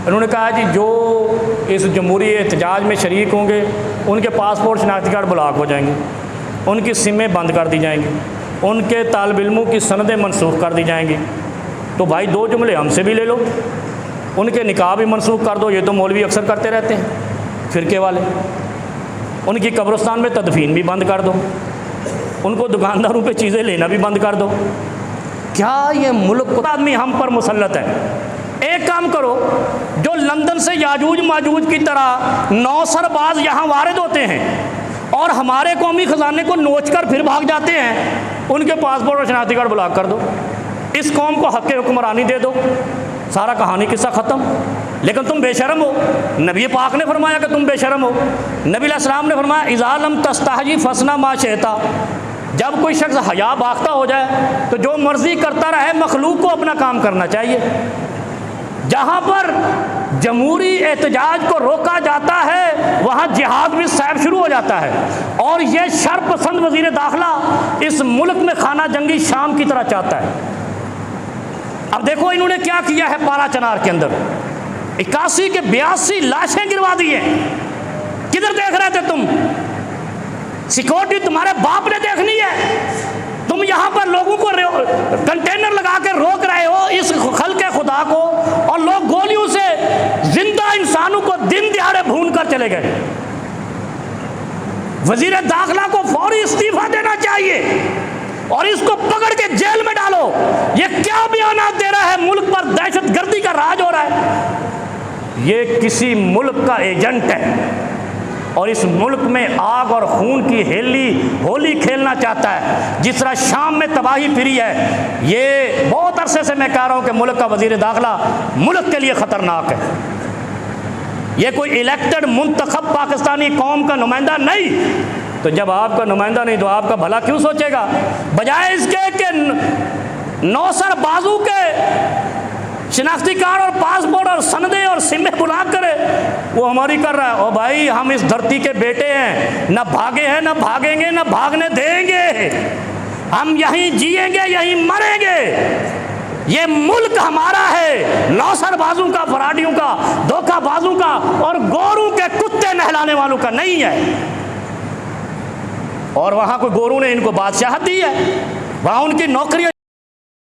انہوں نے کہا جی جو اس جمہوری احتجاج میں شریک ہوں گے ان کے پاسپورٹ شناختی کارڈ بلاک ہو جائیں گے، ان کی سمیں بند کر دی جائیں گی، ان کے طالب علموں کی سندیں منسوخ کر دی جائیں گی۔ تو بھائی دو جملے ہم سے بھی لے لو، ان کے نکاح بھی منسوخ کر دو، یہ تو مولوی اکثر کرتے رہتے ہیں فرقے والے، ان کی قبرستان میں تدفین بھی بند کر دو، ان کو دکانداروں پہ چیزیں لینا بھی بند کر دو۔ کیا یہ ملک کو آدمی ہم پر مسلط ہے؟ ایک کام کرو، جو لندن سے یاجوج ماجوج کی طرح 9 سرباز یہاں وارد ہوتے ہیں اور ہمارے قومی خزانے کو نوچ کر پھر بھاگ جاتے ہیں، ان کے پاسپورٹ اور شناختی کارڈ بلاک کر دو، اس قوم کو حق حکمرانی دے دو، سارا کہانی قصہ ختم۔ لیکن تم بے شرم ہو، نبی پاک نے فرمایا کہ تم بے شرم ہو۔ نبی علیہ السلام نے فرمایا اذا لم تستحی فاصنع ما شئت، جب کوئی شخص حیا باختہ ہو جائے تو جو مرضی کرتا رہے، مخلوق کو اپنا کام کرنا چاہیے۔ جہاں پر جمہوری احتجاج کو روکا جاتا ہے وہاں جہاد بھی صعب شروع ہو جاتا ہے، اور یہ شر پسند وزیر داخلہ اس ملک میں خانہ جنگی شام کی طرح چاہتا ہے۔ اب دیکھو انہوں نے کیا کیا ہے پارا چنار کے اندر، 81 کے 82 لاشیں گروا دی ہیں۔ کدھر دیکھ رہے تھے تم؟ سیکورٹی تمہارے باپ نے دیکھنی ہے؟ تم یہاں پر لوگوں کو کنٹینر لگا کے روک رہے ہو اس خلق خدا کو، اور لوگ گولیوں سے زندہ انسانوں کو دن دہاڑے بھون کر چلے گئے۔ وزیر داخلہ کو فوری استعفیٰ دینا چاہیے اور اس کو پکڑ کے جیل میں ڈالو۔ یہ کیا بیانات دے رہا ہے؟ ملک پر دہشت گردی کا راج ہو رہا ہے۔ یہ کسی ملک کا ایجنٹ ہے اور اس ملک میں آگ اور خون کی ہولی کھیلنا چاہتا ہے، جس طرح شام میں تباہی پھری ہے۔ یہ بہت عرصے سے میں کہہ رہا ہوں کہ ملک کا وزیر داخلہ ملک کے لیے خطرناک ہے۔ یہ کوئی الیکٹڈ منتخب پاکستانی قوم کا نمائندہ نہیں، تو جب آپ کا نمائندہ نہیں تو آپ کا بھلا کیوں سوچے گا؟ بجائے اس کے کہ 9 سر بازو کے شناختی کارڈ اور پاسپورٹ اور سندیں اور سمیں بلاک کرے، وہ ہماری کر رہا ہے۔ او بھائی ہم اس دھرتی کے بیٹے ہیں، نہ بھاگے ہیں، نہ بھاگیں گے، نہ بھاگنے دیں گے۔ ہم یہیں جیئیں گے، یہیں مریں گے۔ یہ ملک ہمارا ہے، 9 سر بازوں کا، فراڈیوں کا، دھوکہ بازوں کا اور گوروں کے کتے نہلانے والوں کا نہیں ہے۔ اور وہاں کوئی گوروں نے ان کو بادشاہت دی ہے، وہاں ان کی نوکری